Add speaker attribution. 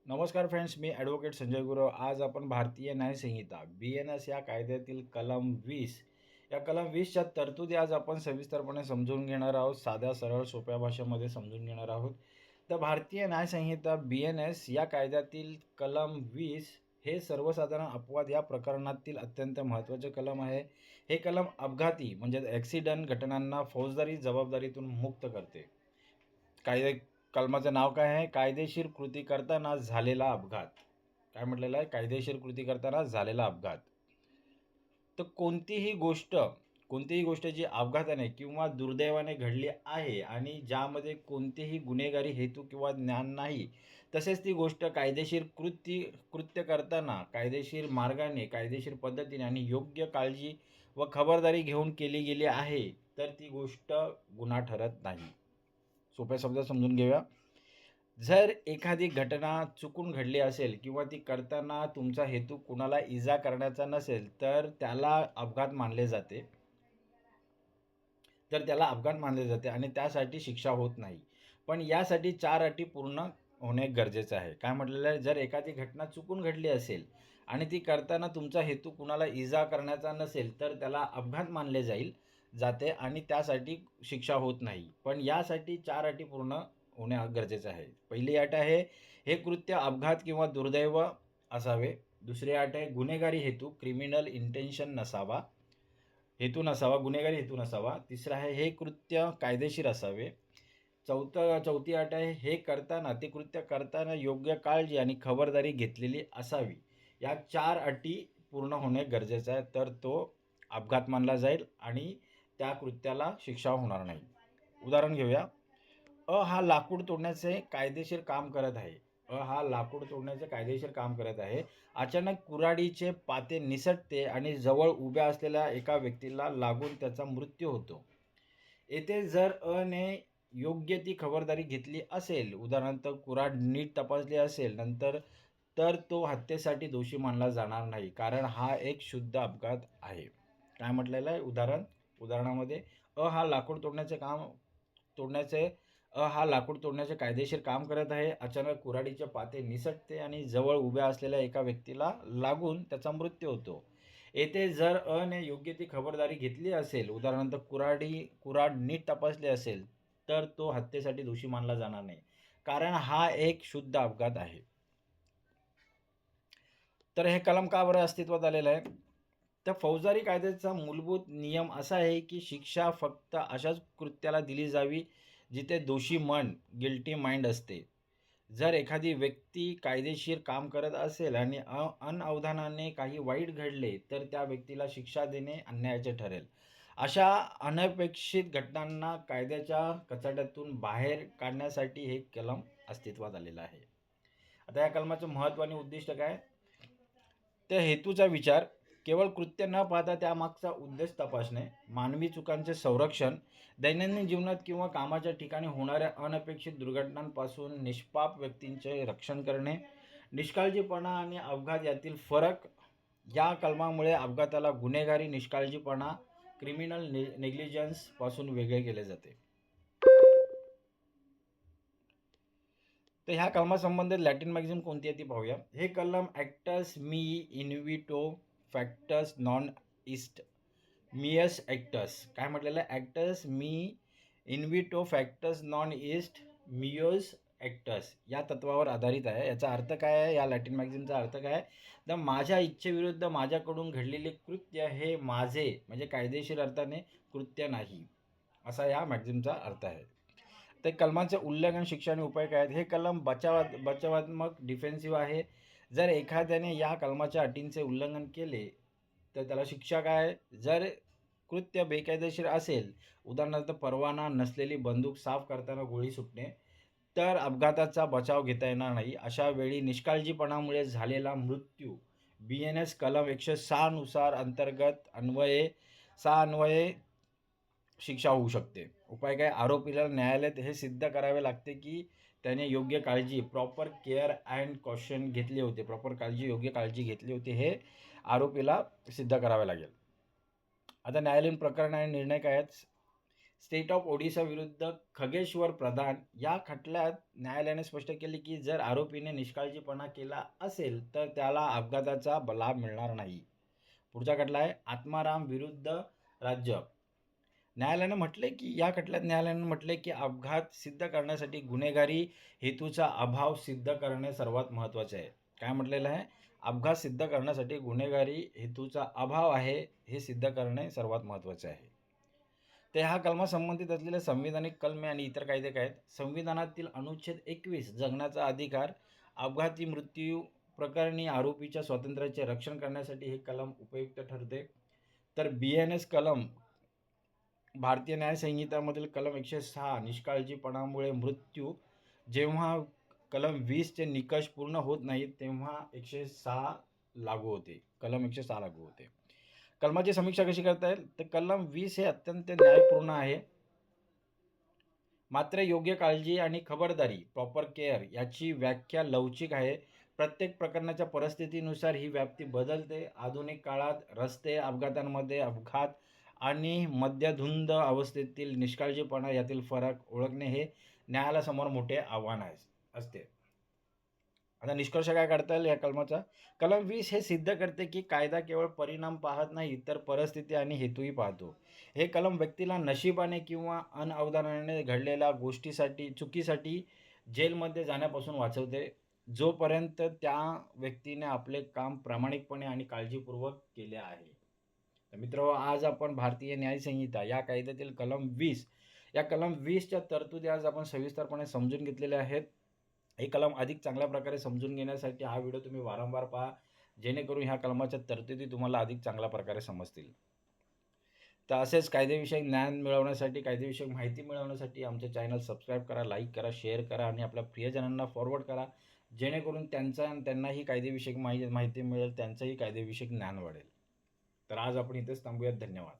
Speaker 1: नमस्कार फ्रेंड्स, मी ॲडव्होकेट संजय गुरव. आज आपण भारतीय न्याय संहिता BNS या कायद्यातील कलम 20 या कलम 20च्या तरतुदी आज आपण सविस्तरपणे समजून घेणार आहोत. साध्या, सरळ, सोप्या भाषेमध्ये समजून घेणार आहोत. तर भारतीय न्याय संहिता BNS या कायद्यातील कलम 20 हे सर्वसाधारण अपवाद या प्रकरणातील अत्यंत महत्त्वाचे कलम आहे. हे कलम अपघाती म्हणजे ॲक्सिडेंट घटनांना फौजदारी जबाबदारीतून मुक्त करते. कायदे कलमाचं नाव काय आहे? कायदेशीर कृती करताना झालेला अपघात. काय म्हटलेलं आहे? कायदेशीर कृती करताना झालेला अपघात. तर कोणतीही गोष्ट जी अपघाताने किंवा दुर्दैवाने घडली आहे आणि ज्यामध्ये कोणतेही गुन्हेगारी हेतू किंवा ज्ञान नाही, तसेच ती गोष्ट कायदेशीर कृत्य करताना कायदेशीर मार्गाने, कायदेशीर पद्धतीने आणि योग्य काळजी व खबरदारी घेऊन केली गेली आहे, तर ती गोष्ट गुन्हा ठरत नाही. सोप्या शब्दात समजून घेऊया. जर एखादी घटना चुकून घडली असेल किंवा ती करताना तुमचा हेतू कुणाला इजा करण्याचा नसेल, तर त्याला अपघात मानले जाते. आणि त्यासाठी शिक्षा होत नाही. पण यासाठी 4 अटी पूर्ण होणे गरजेचं आहे. काय म्हटलेलं आहे? जर एखादी घटना चुकून घडली असेल आणि ती करताना तुमचा हेतू कुणाला इजा करण्याचा नसेल, तर त्याला अपघात मानले जाते आणि त्यासाठी शिक्षा होत नाही. पण यासाठी 4 अटी पूर्ण होणे गरजेचं आहे. पहिली अट आहे, हे कृत्य अपघात किंवा दुर्दैव असावे. दुसरी अट आहे, गुन्हेगारी हेतू क्रिमिनल इंटेन्शन गुन्हेगारी हेतू नसावा. तिसरं आहे, हे कृत्य कायदेशीर असावे. चौथी अट आहे, ते कृत्य करताना योग्य काळजी आणि खबरदारी घेतलेली असावी. या 4 अटी पूर्ण होणे गरजेचं आहे, तर तो अपघात मानला जाईल आणि त्या कृत्याला शिक्षा होणार नाही. उदाहरण घेऊया. हा लाकूड तोडण्याचे कायदेशीर काम करत आहे. अचानक कुऱ्हाडीचे पाते निसटते आणि जवळ उभ्या असलेल्या एका व्यक्तीला लागून त्याचा मृत्यू होतो. येथे जर ने योग्य ती खबरदारी घेतली असेल, उदाहरणार्थ कुऱ्हाड नीट तपासली असेल नंतर, तर तो हत्येसाठी दोषी मानला जाणार नाही, कारण हा एक शुद्ध अपघात आहे. काय म्हटलेलं आहे उदाहरणामध्ये? हा लाकूड तोडण्याचे कायदेशीर काम करत आहे. अचानक कुऱ्हाडीचे पाते निसटते आणि जवळ उभ्या असलेल्या एका व्यक्तीला लागून त्याचा मृत्यू होतो. येथे जर ने योग्य ती खबरदारी घेतली असेल, उदाहरणार्थ कुऱ्हाड नीट तपासली असेल, तर तो हत्येसाठी दोषी मानला जाणार नाही, कारण हा एक शुद्ध अपघात आहे. तर हे कलम का बरं अस्तित्वात आलेलं आहे? तर फौजदारी कायद्याचा मूलभूत नियम असा आहे की शिक्षा फक्त अशाच कृत्याला दिली जावी जिथे गिल्टी माइंड असते. जर एखादी व्यक्ती कायदेशीर काम करत असेल आणि अनअवधानाने काही वाईट घडले, तर त्या व्यक्तीला शिक्षा देणे अन्यायाचे ठरेल. अशा अनपेक्षित घटनांना कायद्याच्या कचाट्यातून बाहेर काढण्यासाठी हे कलम अस्तित्वात आलेलं आहे. आता या कलमाचं महत्त्व आणि उद्दिष्ट काय? त्या हेतूचा विचार, केवळ कृत्य न पाहता त्यामागचा उद्देश तपासणे, मानवी चुकांचे संरक्षण, दैनंदिन जीवनात किंवा कामाच्या ठिकाणी होणाऱ्या अनपेक्षित दुर्घटनांपासून निष्पाप व्यक्तींचे रक्षण करणे, निष्काळजीपणा आणि अपघात यातील फरक. या कलमामुळे अपघाताला गुन्हेगारी निष्काळजीपणा क्रिमिनल नेग्लिजन्स पासून वेगळे केले जाते. तर ह्या कलमासंबंधित लॅटिन मॅगझिन कोणती आहे ती पाहूया. हे कलम ॲक्टस मी इन्व्हिटो फॅक्टस नॉन इस्ट मियस ॲक्टस. काय म्हटलेलं आहे? ॲक्टस मी इन्व्हिटो फॅक्टस नॉन इस्ट मियोस ॲक्टस या तत्वावर आधारित आहे. याचा अर्थ काय आहे? या लॅटिन मॅगझिनचा अर्थ काय आहे? तर माझ्या इच्छेविरुद्ध माझ्याकडून घडलेले कृत्य हे माझे म्हणजे कायदेशीर अर्थाने कृत्य नाही, असा या मॅगझिनचा अर्थ आहे. ते कलमांचे उल्लंघन, शिक्षा आणि उपाय काय आहेत? हे कलम बचावात्मक डिफेन्सिव्ह आहे. जर एखाद्याने या कलमाच्या अटींचे उल्लंघन केले तर त्याला शिक्षा काय आहे? जर कृत्य बेकायदेशीर असेल, उदाहरणार्थ परवाना नसलेली बंदूक साफ करताना गोळी सुटणे, तर अपघाताचा बचाव घेता येणार नाही. अशा वेळी निष्काळजीपणामुळे झालेला मृत्यू BNS कलम 106 नुसार अन्वये शिक्षा होऊ शकते. उपाय काय? आरोपीला न्यायालयात हे सिद्ध करावे लागते की त्याने योग्य काळजी, प्रॉपर केअर अँड कॉशन घेतली होती. योग्य काळजी घेतली होती, हे आरोपीला सिद्ध करावे लागेल. आता न्यायालयीन प्रकरण आणि निर्णय काय आहेत? स्टेट ऑफ ओडिशा विरुद्ध खगेश्वर प्रधान या खटल्यात न्यायालयाने स्पष्ट केले की जर आरोपीने निष्काळजीपणा केला असेल तर त्याला अपघाताचा लाभ मिळणार नाही. पुढचा खटला आहे आत्माराम विरुद्ध राज्य. न्यायालयानं म्हटले की या खटल्यात न्यायालयानं म्हटले की अपघात सिद्ध करण्यासाठी गुन्हेगारी हेतूचा अभाव सिद्ध करणे सर्वात महत्त्वाचे आहे. काय म्हटलेलं आहे? अपघात सिद्ध करण्यासाठी गुन्हेगारी हेतूचा अभाव आहे हे सिद्ध करणे सर्वात महत्त्वाचे आहे. ते ह्या कलमा संबंधित असलेले संविधानिक कलमे आणि इतर कायदे काय आहेत? संविधानातील अनुच्छेद 21 जगण्याचा अधिकार, अपघाती मृत्यू प्रकरणी आरोपीच्या स्वातंत्र्याचे रक्षण करण्यासाठी हे कलम उपयुक्त ठरते. तर BNS कलम भारतीय न्याय संहितामधील कलम 106 निष्काळजीपणामुळे मृत्यू, जेव्हा कलम 20 चे निकष पूर्ण होत नाहीत तेव्हा 106 लागू होते. कलम 106 लागू होते. कलमाची समीक्षा कशी करता येईल? तर कलम 20 हे अत्यंत न्यायपूर्ण आहे. मात्र योग्य काळजी आणि खबरदारी प्रॉपर केअर याची व्याख्या लवचिक आहे. प्रत्येक प्रकरणाच्या परिस्थितीनुसार ही व्याप्ती बदलते. आधुनिक काळात रस्ते अपघातांमध्ये अपघात आणि मद्यधुंद अवस्थेतील निष्काळजीपणा यातील फरक ओळखणे हे न्यायालयासमोर मोठे आव्हान असते. आता निष्कर्ष काय काढता येईल या कलमाचा? कलम 20 हे सिद्ध करते की कायदा केवळ परिणाम पाहत नाही तर परिस्थिती आणि हेतूही पाहतो. हे कलम व्यक्तीला नशिबाने किंवा अनअवधानाने घडलेल्या चुकीसाठी जेलमध्ये जाण्यापासून वाचवते, जोपर्यंत त्या व्यक्तीने आपले काम प्रामाणिकपणे आणि काळजीपूर्वक केले आहे. तर मित्रांनो, आज आपण भारतीय न्याय संहिता या कायद्यातील कलम 20च्या तरतुदी आज आपण सविस्तरपणे समजून घेतलेल्या आहेत. हे कलम अधिक चांगल्या प्रकारे समजून घेण्यासाठी हा व्हिडिओ तुम्ही वारंवार पहा, जेणेकरून ह्या कलमाच्या तरतुदी तुम्हाला अधिक चांगल्या प्रकारे समजतील. तर असेच कायदेविषयक ज्ञान मिळवण्यासाठी, कायदेविषयक माहिती मिळवण्यासाठी आमचे चॅनल सबस्क्राईब करा, लाईक करा, शेअर करा आणि आपल्या प्रियजनांना फॉरवर्ड करा, जेणेकरून त्यांनाही कायदेविषयक माहिती मिळेल, त्यांचंही कायदेविषयक ज्ञान वाढेल. तर आज आपण इथेच थांबूयात. धन्यवाद.